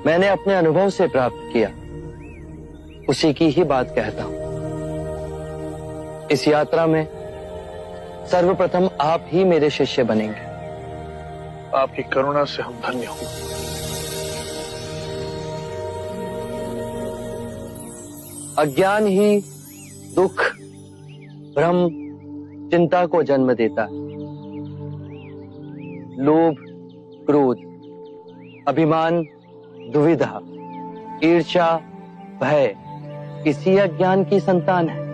मैंने अपने अनुभव से प्राप्त किया, उसी की ही बात कहता हूं। इस यात्रा में सर्वप्रथम आप ही मेरे शिष्य बनेंगे। आपकी करुणा से हम धन्य हों। अज्ञान ही दुख, भ्रम, चिंता को जन्म देता है। लोभ, क्रोध, अभिमान, दुविधा, ईर्ष्या, भय इसी अज्ञान की संतान है।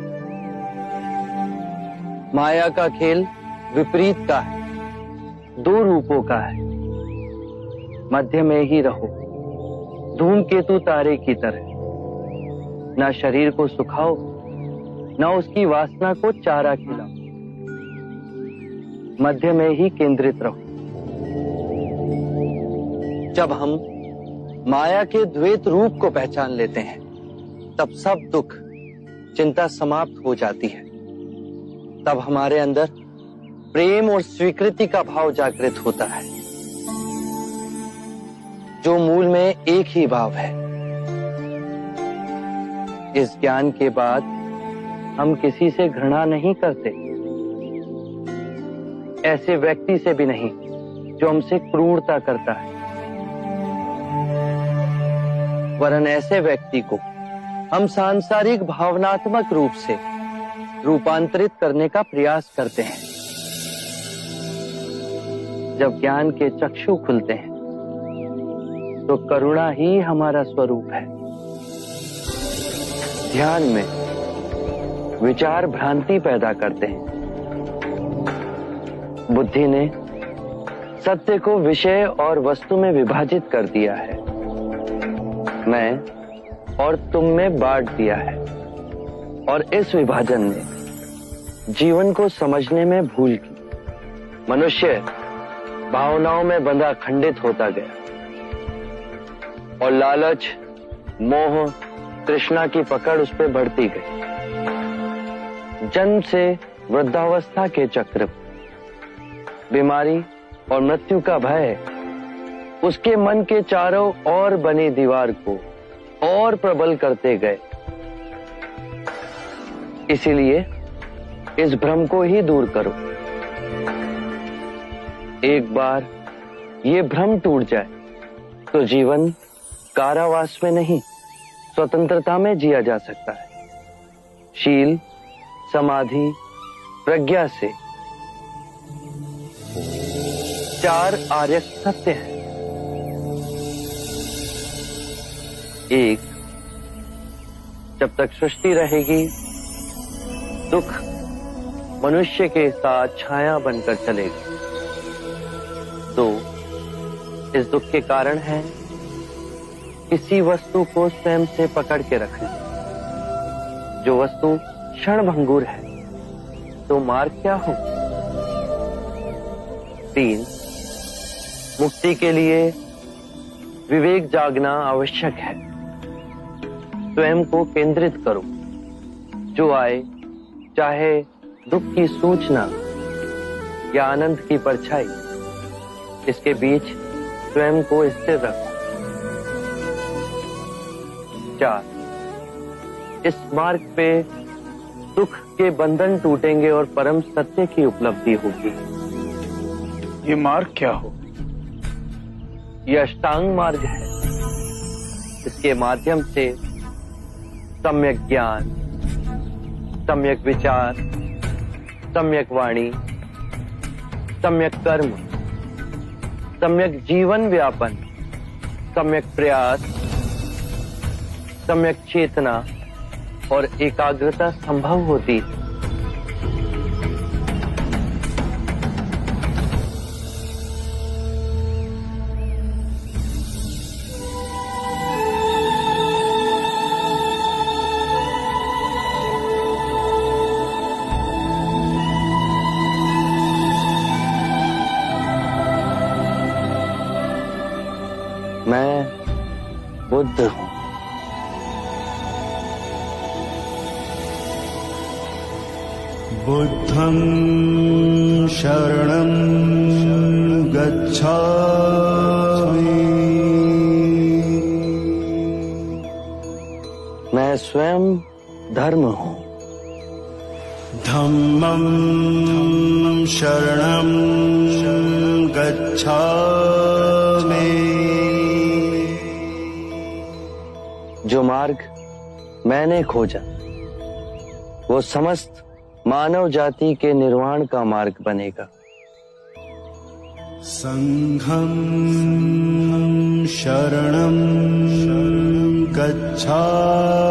माया का खेल विपरीत का है, दो रूपों का है। मध्य में ही रहो, धूमकेतु तारे की तरह। ना शरीर को सुखाओ, ना उसकी वासना को चारा खिलाओ। मध्य में ही केंद्रित रहो। जब हम माया के द्वैत रूप को पहचान लेते हैं, तब सब दुख, चिंता समाप्त हो जाती है। तब हमारे अंदर प्रेम और स्वीकृति का भाव जागृत होता है, जो मूल में एक ही भाव है। इस ज्ञान के बाद हम किसी से घृणा नहीं करते, ऐसे व्यक्ति से भी नहीं जो हमसे क्रूरता करता है, वरन ऐसे व्यक्ति को हम सांसारिक भावनात्मक रूप से रूपांतरित करने का प्रयास करते हैं। जब ज्ञान के चक्षु खुलते हैं, तो करुणा ही हमारा स्वरूप है। ध्यान में विचार भ्रांति पैदा करते हैं। बुद्धि ने सत्य को विषय और वस्तु में विभाजित कर दिया है, मैं और तुम में बांट दिया है, और इस विभाजन ने जीवन को समझने में भूल की। मनुष्य भावनाओं में बंधा खंडित होता गया, और लालच, मोह, तृष्णा की पकड़ उस पर बढ़ती गई। जन्म से वृद्धावस्था के चक्र, बीमारी और मृत्यु का भय उसके मन के चारों ओर बनी दीवार को और प्रबल करते गए। इसीलिए इस भ्रम को ही दूर करो। एक बार ये भ्रम टूट जाए तो जीवन कारावास में नहीं, स्वतंत्रता में जिया जा सकता है। शील, समाधि, प्रज्ञा से 4 आर्य सत्य हैं। 1, जब तक सृष्टि रहेगी, दुख मनुष्य के साथ छाया बनकर चलेगा। 2, इस दुख के कारण है किसी वस्तु को स्वयं से पकड़ के रखना। जो वस्तु क्षणभंगुर है, तो मार्ग क्या हो? 3, मुक्ति के लिए विवेक जागना आवश्यक है। स्वयं को केंद्रित करो। जो आए, चाहे दुख की सूचना या आनंद की परछाई, इसके बीच स्वयं को स्थिर रखो। 4, इस मार्ग पे दुख के बंधन टूटेंगे और परम सत्य की उपलब्धि होगी। ये मार्ग क्या हो? यह अष्टांग मार्ग है। इसके माध्यम से सम्यक ज्ञान, सम्यक विचार, सम्यक वाणी, सम्यक कर्म, सम्यक जीवन व्यापन, सम्यक प्रयास, सम्यक चेतना और एकाग्रता संभव होती है। मैं बुद्ध हूं। बुद्धं शरणं गच्छामि मैं स्वयं धर्म हूं। धम्मं शरणं गच्छामि। जो मार्ग मैंने खोजा वो समस्त मानव जाति के निर्वाण का मार्ग बनेगा। संघं शरणं गच्छामि।